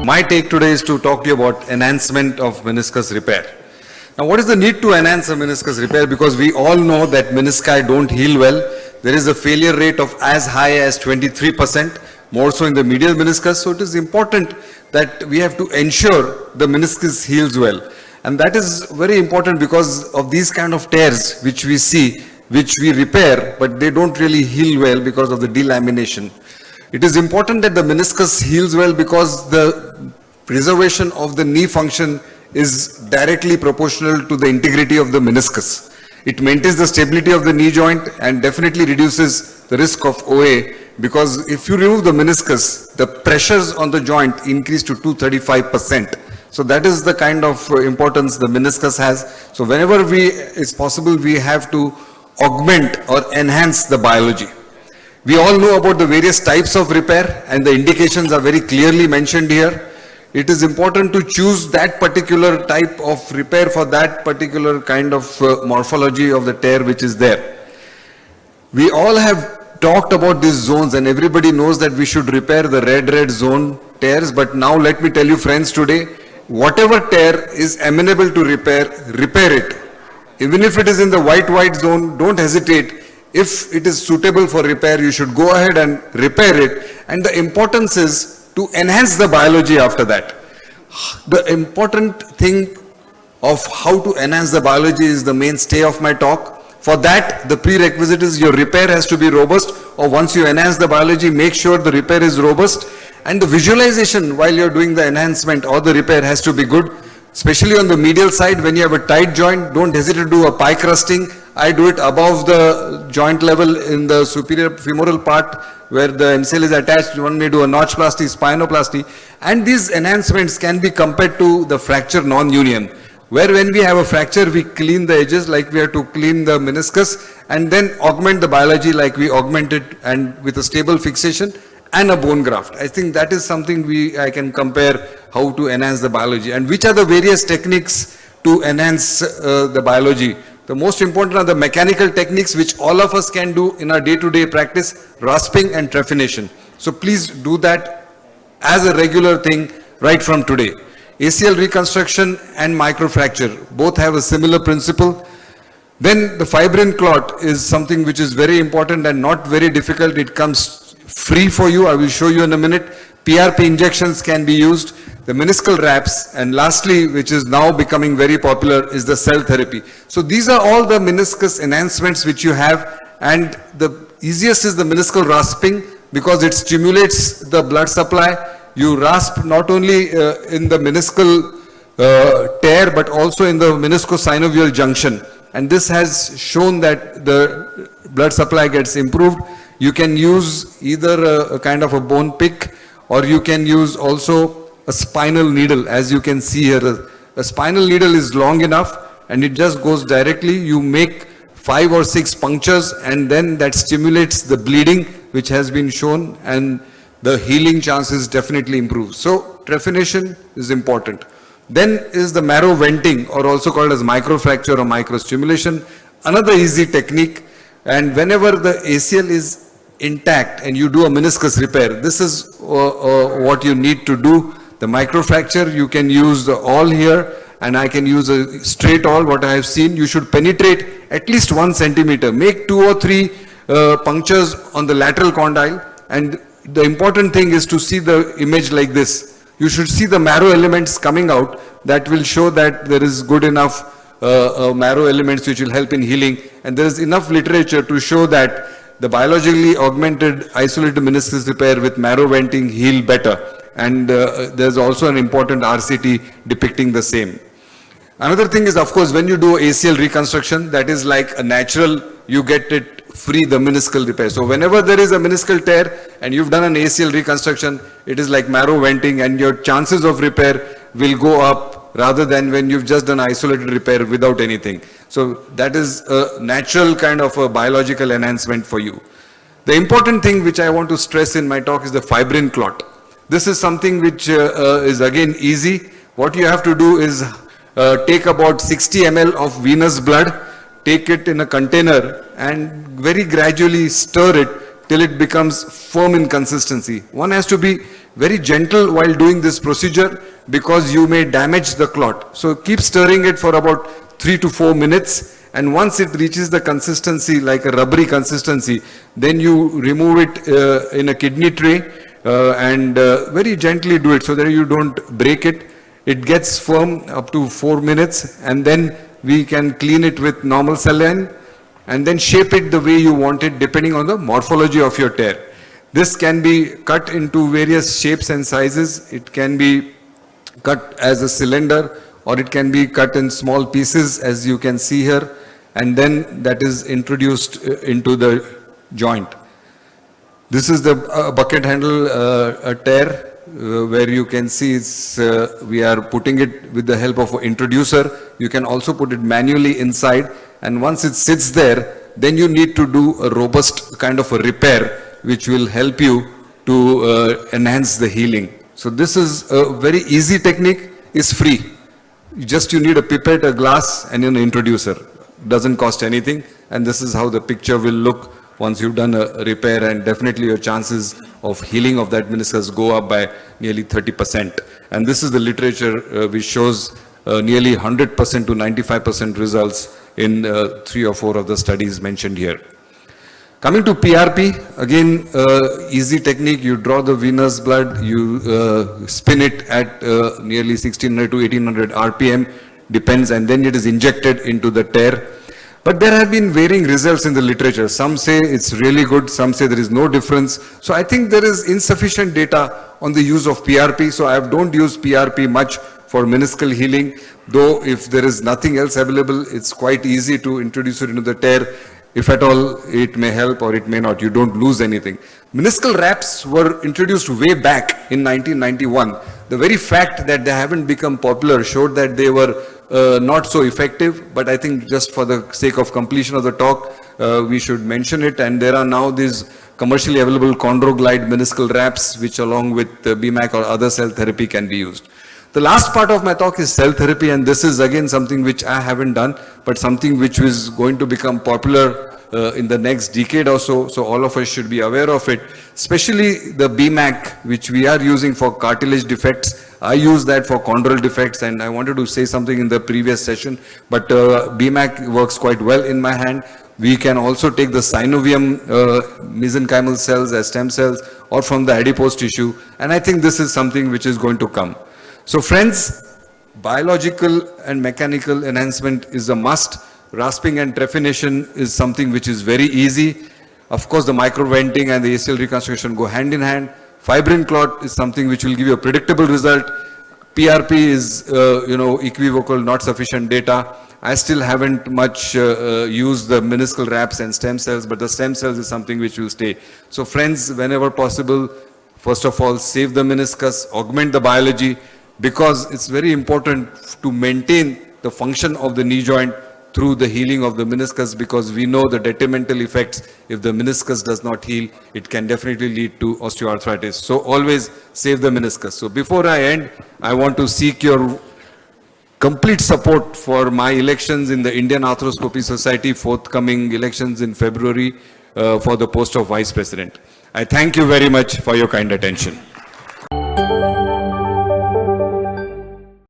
My take today is to talk to you about enhancement of meniscus repair. Now, what is the need to enhance a meniscus repair? Because we all know that menisci don't heal well. There is a failure rate of as high as 23%, more so in the medial meniscus. So it is important that we have to ensure the meniscus heals well. And that is very important because of these kind of tears which we see, which we repair, but they don't really heal well because of the delamination. It is important that the meniscus heals well because the preservation of the knee function is directly proportional to the integrity of the meniscus. It maintains the stability of the knee joint and definitely reduces the risk of OA, because if you remove the meniscus, the pressures on the joint increase to 235%. So that is the kind of importance the meniscus has. So whenever it's possible, we have to augment or enhance the biology. We all know about the various types of repair and the indications are very clearly mentioned here. It is important to choose that particular type of repair for that particular kind of morphology of the tear which is there. We all have talked about these zones and everybody knows that we should repair the red zone tears, but now let me tell you friends today, whatever tear is amenable to repair, repair it. Even if it is in the white zone, don't hesitate. If it is suitable for repair, you should go ahead and repair it. And the importance is to enhance the biology after that. The important thing of how to enhance the biology is the mainstay of my talk. For that, the prerequisite is your repair has to be robust, or once you enhance the biology, make sure the repair is robust. And the visualization while you're doing the enhancement or the repair has to be good. Especially on the medial side, when you have a tight joint, don't hesitate to do a pie crusting. I do it above the joint level in the superior femoral part where the MCL is attached. One may do a notchplasty, spinoplasty. And these enhancements can be compared to the fracture non-union, where when we have a fracture, we clean the edges like we have to clean the meniscus and then augment the biology like we augment it and with a stable fixation and a bone graft. I think that is something I can compare how to enhance the biology. And which are the various techniques to enhance the biology? The most important are the mechanical techniques which all of us can do in our day-to-day practice, rasping and trephination. So please do that as a regular thing right from today. ACL reconstruction and microfracture both have a similar principle. Then the fibrin clot is something which is very important and not very difficult. It comes free for you. I will show you in a minute. PRP injections can be used. The meniscal wraps, and lastly, which is now becoming very popular, is the cell therapy. So these are all the meniscus enhancements which you have, and the easiest is the meniscal rasping because it stimulates the blood supply. You rasp not only in the meniscal tear but also in the meniscosynovial junction, and this has shown that the blood supply gets improved. You can use either a kind of a bone pick, or you can use also a spinal needle. As you can see here, a spinal needle is long enough and it just goes directly. You make 5 or 6 punctures and then that stimulates the bleeding which has been shown, and the healing chances definitely improve. So trephination is important. Then is the marrow venting, or also called as microfracture or microstimulation, another easy technique. And whenever the ACL is intact and you do a meniscus repair, this is what you need to do. The microfracture, you can use the awl here, and I can use a straight awl. What I have seen, you should penetrate at least 1 centimeter. Make 2 or 3 punctures on the lateral condyle, and the important thing is to see the image like this. You should see the marrow elements coming out. That will show that there is good enough marrow elements which will help in healing, and there is enough literature to show that the biologically augmented isolated meniscus repair with marrow venting heal better. And there's also an important RCT depicting the same. Another thing is, of course, when you do ACL reconstruction, that is like a natural, you get it free, the meniscal repair. So whenever there is a meniscal tear and you've done an ACL reconstruction, it is like marrow venting, and your chances of repair will go up rather than when you've just done isolated repair without anything. So that is a natural kind of a biological enhancement for you. The important thing which I want to stress in my talk is the fibrin clot. This is something which is again easy. What you have to do is take about 60 ml of venous blood, take it in a container and very gradually stir it till it becomes firm in consistency. One has to be very gentle while doing this procedure because you may damage the clot. So keep stirring it for about 3 to 4 minutes, and once it reaches the consistency, like a rubbery consistency, then you remove it in a kidney tray and very gently do it so that you don't break it. It gets firm up to 4 minutes, and then we can clean it with normal saline and then shape it the way you want it depending on the morphology of your tear. This can be cut into various shapes and sizes. It can be cut as a cylinder, or it can be cut in small pieces as you can see here, and then that is introduced into the joint. This is the bucket handle tear where you can see it's, we are putting it with the help of an introducer. You can also put it manually inside, and once it sits there, then you need to do a robust kind of a repair which will help you to enhance the healing. So this is a very easy technique, is free. You need a pipette, a glass, and an introducer. Doesn't cost anything, and this is how the picture will look once you've done a repair, and definitely your chances of healing of that meniscus go up by nearly 30%. And this is the literature which shows nearly 100% to 95% results in 3 or 4 of the studies mentioned here. Coming to PRP, again, easy technique. You draw the venous blood, you spin it at nearly 1600 to 1800 RPM, depends, and then it is injected into the tear. But there have been varying results in the literature. Some say it's really good, some say there is no difference. So I think there is insufficient data on the use of PRP, so I don't use PRP much for meniscal healing, though if there is nothing else available, it's quite easy to introduce it into the tear. If at all, it may help or it may not. You don't lose anything. Meniscal wraps were introduced way back in 1991. The very fact that they haven't become popular showed that they were not so effective, but I think just for the sake of completion of the talk, we should mention it. And there are now these commercially available chondroglide meniscal wraps, which along with BMAC or other cell therapy can be used. The last part of my talk is cell therapy, and this is again something which I haven't done, but something which is going to become popular in the next decade or so, so all of us should be aware of it, especially the BMAC, which we are using for cartilage defects. I use that for chondral defects, and I wanted to say something in the previous session, but BMAC works quite well in my hand. We can also take the synovium mesenchymal cells as stem cells or from the adipose tissue, and I think this is something which is going to come. So friends, biological and mechanical enhancement is a must. Rasping and trephination is something which is very easy. Of course, the microventing and the ACL reconstruction go hand in hand. Fibrin clot is something which will give you a predictable result. PRP is, equivocal, not sufficient data. I still haven't much used the meniscal wraps and stem cells, but the stem cells is something which will stay. So friends, whenever possible, first of all, save the meniscus, augment the biology, because it's very important to maintain the function of the knee joint through the healing of the meniscus, because we know the detrimental effects. If the meniscus does not heal, it can definitely lead to osteoarthritis. So always save the meniscus. So before I end, I want to seek your complete support for my elections in the Indian Arthroscopy Society, forthcoming elections in February for the post of Vice President. I thank you very much for your kind attention.